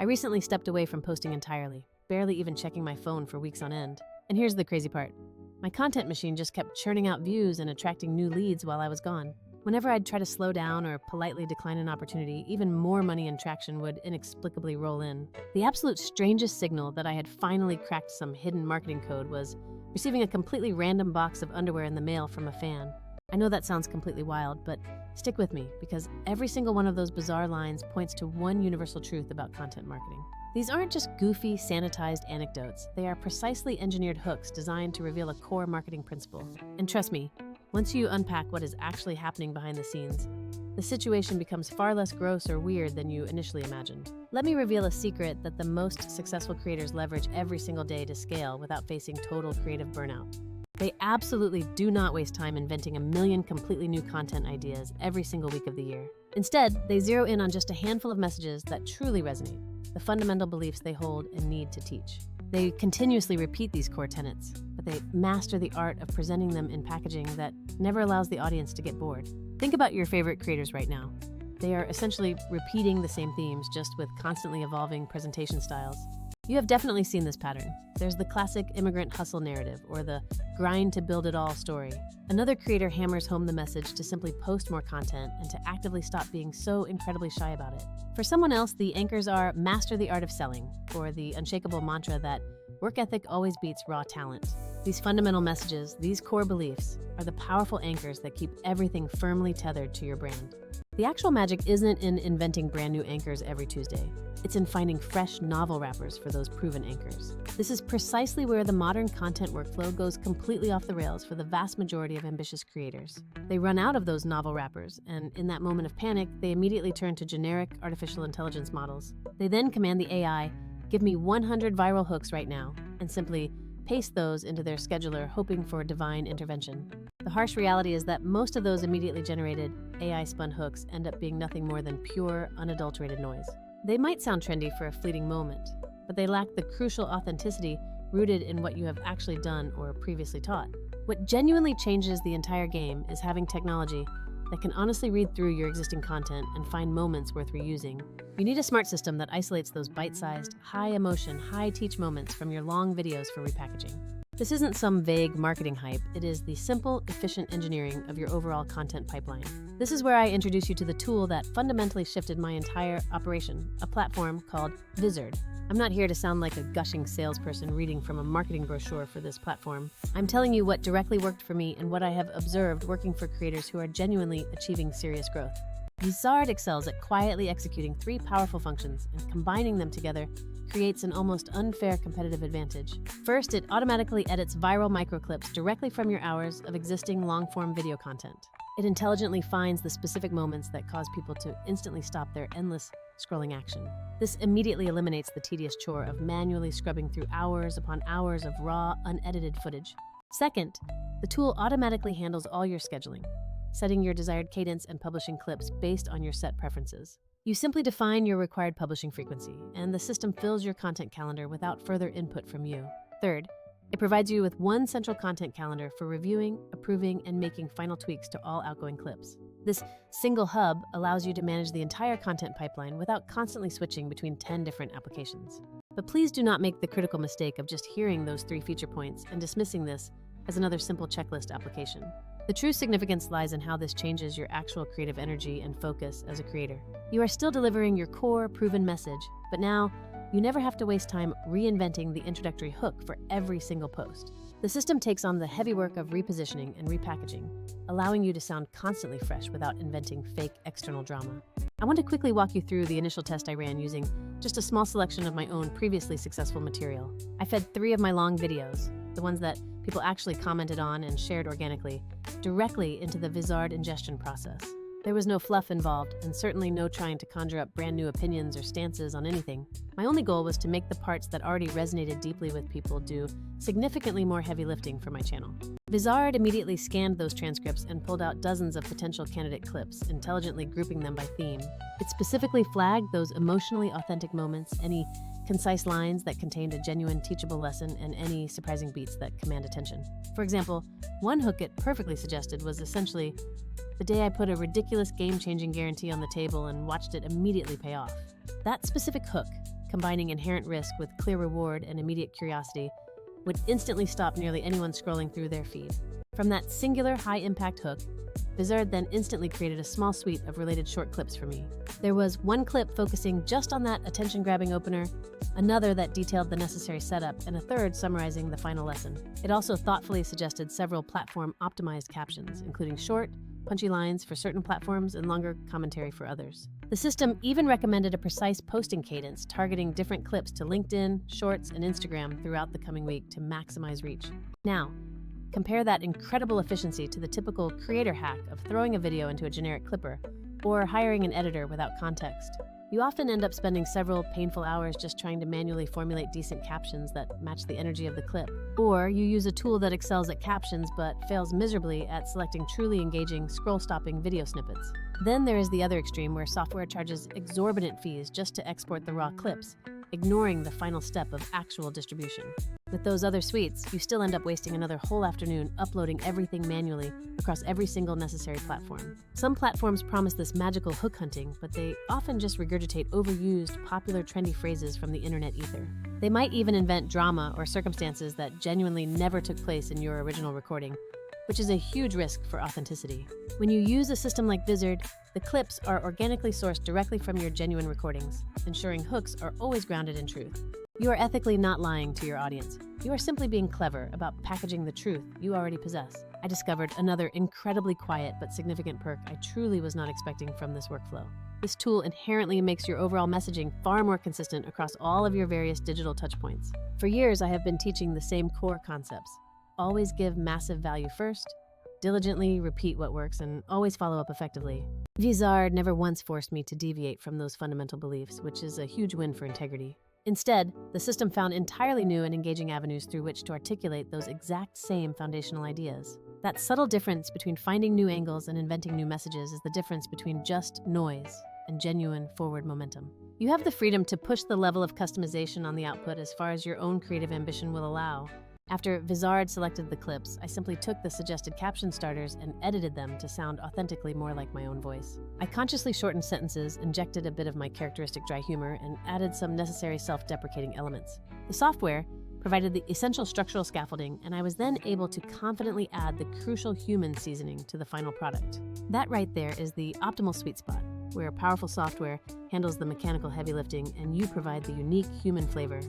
I recently stepped away from posting entirely, barely even checking my phone for weeks on end. And here's the crazy part. My content machine just kept churning out views and attracting new leads while I was gone. Whenever I'd try to slow down or politely decline an opportunity, even more money and traction would inexplicably roll in. The absolute strangest signal that I had finally cracked some hidden marketing code was receiving a completely random box of underwear in the mail from a fan. I know that sounds completely wild, but stick with me, because every single one of those bizarre lines points to one universal truth about content marketing. These aren't just goofy, sanitized anecdotes. They are precisely engineered hooks designed to reveal a core marketing principle. And trust me, once you unpack what is actually happening behind the scenes, the situation becomes far less gross or weird than you initially imagined. Let me reveal a secret that the most successful creators leverage every single day to scale without facing total creative burnout. They absolutely do not waste time inventing a million completely new content ideas every single week of the year. Instead, they zero in on just a handful of messages that truly resonate, the fundamental beliefs they hold and need to teach. They continuously repeat these core tenets, but they master the art of presenting them in packaging that never allows the audience to get bored. Think about your favorite creators right now. They are essentially repeating the same themes, just with constantly evolving presentation styles. You have definitely seen this pattern. There's the classic immigrant hustle narrative, or the grind to build it all story. Another creator hammers home the message to simply post more content and to actively stop being so incredibly shy about it. For someone else, the anchors are master the art of selling, or the unshakable mantra that work ethic always beats raw talent. These fundamental messages, these core beliefs, are the powerful anchors that keep everything firmly tethered to your brand. The actual magic isn't in inventing brand new anchors every Tuesday. It's in finding fresh, novel wrappers for those proven anchors. This is precisely where the modern content workflow goes completely off the rails for the vast majority of ambitious creators. They run out of those novel wrappers, and in that moment of panic, they immediately turn to generic artificial intelligence models. They then command the AI, "Give me 100 viral hooks right now," and simply paste those into their scheduler, hoping for divine intervention. The harsh reality is that most of those immediately generated AI-spun hooks end up being nothing more than pure, unadulterated noise. They might sound trendy for a fleeting moment, but they lack the crucial authenticity rooted in what you have actually done or previously taught. What genuinely changes the entire game is having technology that can honestly read through your existing content and find moments worth reusing. You need a smart system that isolates those bite-sized, high-emotion, high-teach moments from your long videos for repackaging. This isn't some vague marketing hype. It is the simple, efficient engineering of your overall content pipeline. This is where I introduce you to the tool that fundamentally shifted my entire operation, a platform called Vizard. I'm not here to sound like a gushing salesperson reading from a marketing brochure for this platform. I'm telling you what directly worked for me and what I have observed working for creators who are genuinely achieving serious growth. Vizard excels at quietly executing three powerful functions, and combining them together creates an almost unfair competitive advantage. First, it automatically edits viral microclips directly from your hours of existing long-form video content. It intelligently finds the specific moments that cause people to instantly stop their endless scrolling action. This immediately eliminates the tedious chore of manually scrubbing through hours upon hours of raw, unedited footage. Second, the tool automatically handles all your scheduling, setting your desired cadence and publishing clips based on your set preferences. You simply define your required publishing frequency, and the system fills your content calendar without further input from you. Third, it provides you with one central content calendar for reviewing, approving, and making final tweaks to all outgoing clips. This single hub allows you to manage the entire content pipeline without constantly switching between 10 different applications. But please do not make the critical mistake of just hearing those 3 feature points and dismissing this as another simple checklist application. The true significance lies in how this changes your actual creative energy and focus as a creator. You are still delivering your core, proven message, but now you never have to waste time reinventing the introductory hook for every single post. The system takes on the heavy work of repositioning and repackaging, allowing you to sound constantly fresh without inventing fake external drama. I want to quickly walk you through the initial test I ran using just a small selection of my own previously successful material. I fed 3 of my long videos, the ones that people actually commented on and shared organically, directly into the Vizard ingestion process. There was no fluff involved, and certainly no trying to conjure up brand new opinions or stances on anything. My only goal was to make the parts that already resonated deeply with people do significantly more heavy lifting for my channel. Vizard immediately scanned those transcripts and pulled out dozens of potential candidate clips, intelligently grouping them by theme. It specifically flagged those emotionally authentic moments, any concise lines that contained a genuine teachable lesson, and any surprising beats that command attention. For example, one hook it perfectly suggested was essentially, "The day I put a ridiculous game-changing guarantee on the table and watched it immediately pay off." That specific hook, combining inherent risk with clear reward and immediate curiosity, would instantly stop nearly anyone scrolling through their feed. From that singular high-impact hook, Vizard then instantly created a small suite of related short clips for me. There was one clip focusing just on that attention-grabbing opener, another that detailed the necessary setup, and a third summarizing the final lesson. It also thoughtfully suggested several platform-optimized captions, including short, punchy lines for certain platforms and longer commentary for others. The system even recommended a precise posting cadence, targeting different clips to LinkedIn, Shorts, and Instagram throughout the coming week to maximize reach. Now, compare that incredible efficiency to the typical creator hack of throwing a video into a generic clipper or hiring an editor without context. You often end up spending several painful hours just trying to manually formulate decent captions that match the energy of the clip. Or you use a tool that excels at captions but fails miserably at selecting truly engaging, scroll-stopping video snippets. Then there is the other extreme where software charges exorbitant fees just to export the raw clips, ignoring the final step of actual distribution. With those other suites, you still end up wasting another whole afternoon uploading everything manually across every single necessary platform. Some platforms promise this magical hook hunting, but they often just regurgitate overused, popular, trendy phrases from the internet ether. They might even invent drama or circumstances that genuinely never took place in your original recording, which is a huge risk for authenticity. When you use a system like Vizard, the clips are organically sourced directly from your genuine recordings, ensuring hooks are always grounded in truth. You are ethically not lying to your audience. You are simply being clever about packaging the truth you already possess. I discovered another incredibly quiet but significant perk I truly was not expecting from this workflow. This tool inherently makes your overall messaging far more consistent across all of your various digital touchpoints. For years, I have been teaching the same core concepts. Always give massive value first, diligently repeat what works, and always follow up effectively. Vizard never once forced me to deviate from those fundamental beliefs, which is a huge win for integrity. Instead, the system found entirely new and engaging avenues through which to articulate those exact same foundational ideas. That subtle difference between finding new angles and inventing new messages is the difference between just noise and genuine forward momentum. You have the freedom to push the level of customization on the output as far as your own creative ambition will allow. After Vizard selected the clips, I simply took the suggested caption starters and edited them to sound authentically more like my own voice. I consciously shortened sentences, injected a bit of my characteristic dry humor, and added some necessary self-deprecating elements. The software provided the essential structural scaffolding, and I was then able to confidently add the crucial human seasoning to the final product. That right there is the optimal sweet spot, where powerful software handles the mechanical heavy lifting and you provide the unique human flavor.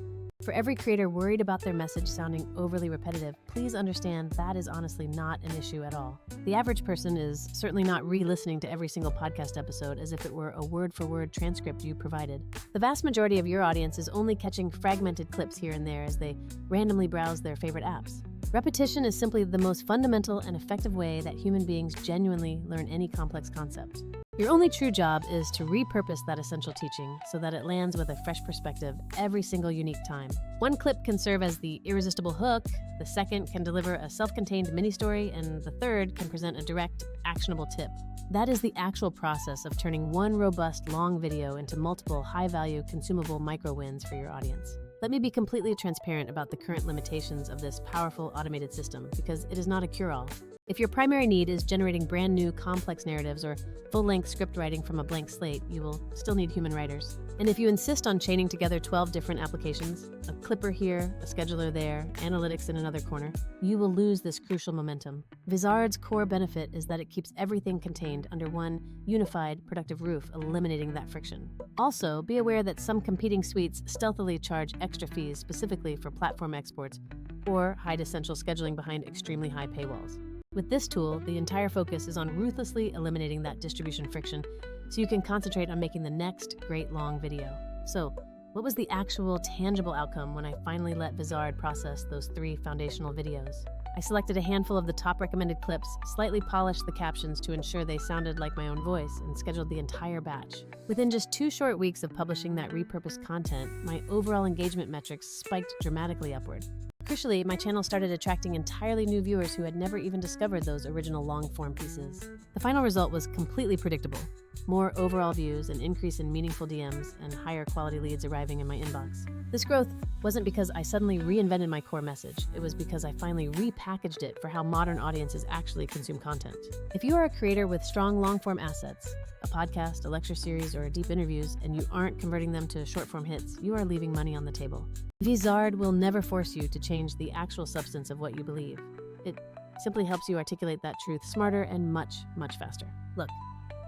For every creator worried about their message sounding overly repetitive, please understand that is honestly not an issue at all. The average person is certainly not re-listening to every single podcast episode as if it were a word-for-word transcript you provided. The vast majority of your audience is only catching fragmented clips here and there as they randomly browse their favorite apps. Repetition is simply the most fundamental and effective way that human beings genuinely learn any complex concept. Your only true job is to repurpose that essential teaching so that it lands with a fresh perspective every single unique time. One clip can serve as the irresistible hook, the second can deliver a self-contained mini-story, and the third can present a direct, actionable tip. That is the actual process of turning one robust, long video into multiple high-value, consumable micro-wins for your audience. Let me be completely transparent about the current limitations of this powerful automated system, because it is not a cure-all. If your primary need is generating brand new complex narratives or full-length script writing from a blank slate, you will still need human writers. And if you insist on chaining together 12 different applications, a clipper here, a scheduler there, analytics in another corner, you will lose this crucial momentum. Vizard's core benefit is that it keeps everything contained under one unified, productive roof, eliminating that friction. Also, be aware that some competing suites stealthily charge extra fees specifically for platform exports or hide essential scheduling behind extremely high paywalls. With this tool, the entire focus is on ruthlessly eliminating that distribution friction so you can concentrate on making the next great long video. So, what was the actual tangible outcome when I finally let Vizard process those 3 foundational videos? I selected a handful of the top recommended clips, slightly polished the captions to ensure they sounded like my own voice, and scheduled the entire batch. Within just 2 short weeks of publishing that repurposed content, my overall engagement metrics spiked dramatically upward. Crucially, my channel started attracting entirely new viewers who had never even discovered those original long-form pieces. The final result was completely predictable. more overall views, an increase in meaningful DMs, and higher quality leads arriving in my inbox. This growth wasn't because I suddenly reinvented my core message. It was because I finally repackaged it for how modern audiences actually consume content. If you are a creator with strong long-form assets, a podcast, a lecture series, or deep interviews, and you aren't converting them to short-form hits, you are leaving money on the table. Vizard will never force you to change the actual substance of what you believe. It simply helps you articulate that truth smarter and much, much faster. Look,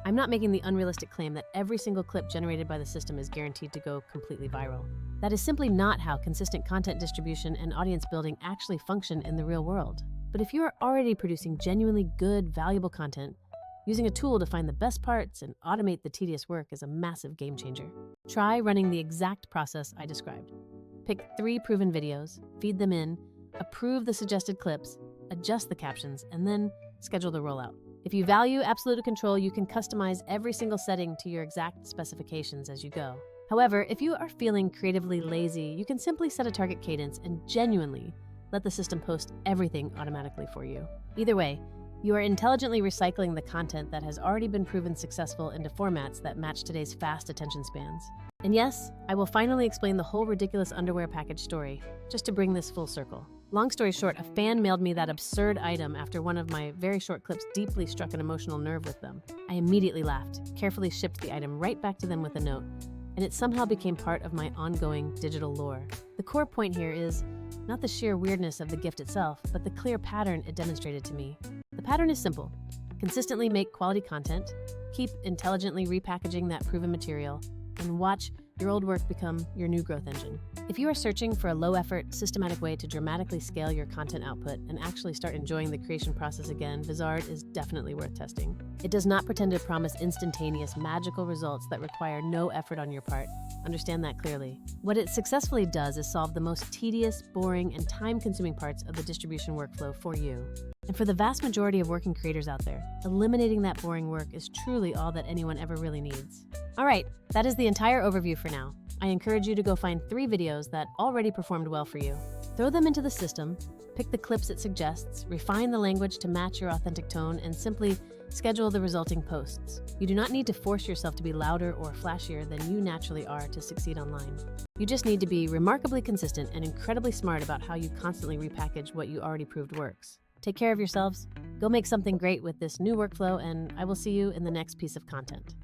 I'm not making the unrealistic claim that every single clip generated by the system is guaranteed to go completely viral. That is simply not how consistent content distribution and audience building actually function in the real world. But if you are already producing genuinely good, valuable content, using a tool to find the best parts and automate the tedious work is a massive game changer. Try running the exact process I described. Pick 3 proven videos, feed them in, approve the suggested clips, adjust the captions, and then schedule the rollout. If you value absolute control, you can customize every single setting to your exact specifications as you go. However, if you are feeling creatively lazy, you can simply set a target cadence and genuinely let the system post everything automatically for you. Either way, you are intelligently recycling the content that has already been proven successful into formats that match today's fast attention spans. And yes, I will finally explain the whole ridiculous underwear package story, just to bring this full circle. Long story short, a fan mailed me that absurd item after one of my very short clips deeply struck an emotional nerve with them. I immediately laughed, carefully shipped the item right back to them with a note, and it somehow became part of my ongoing digital lore. The core point here is not the sheer weirdness of the gift itself, but the clear pattern it demonstrated to me. The pattern is simple. Consistently make quality content, keep intelligently repackaging that proven material, and watch your old work become your new growth engine. If you are searching for a low-effort, systematic way to dramatically scale your content output and actually start enjoying the creation process again, Vizard is definitely worth testing. It does not pretend to promise instantaneous, magical results that require no effort on your part. Understand that clearly. What it successfully does is solve the most tedious, boring, and time-consuming parts of the distribution workflow for you. And for the vast majority of working creators out there, eliminating that boring work is truly all that anyone ever really needs. All right, that is the entire overview for now. I encourage you to go find 3 videos that already performed well for you. Throw them into the system, pick the clips it suggests, refine the language to match your authentic tone, and simply schedule the resulting posts. You do not need to force yourself to be louder or flashier than you naturally are to succeed online. You just need to be remarkably consistent and incredibly smart about how you constantly repackage what you already proved works. Take care of yourselves, go make something great with this new workflow, and I will see you in the next piece of content.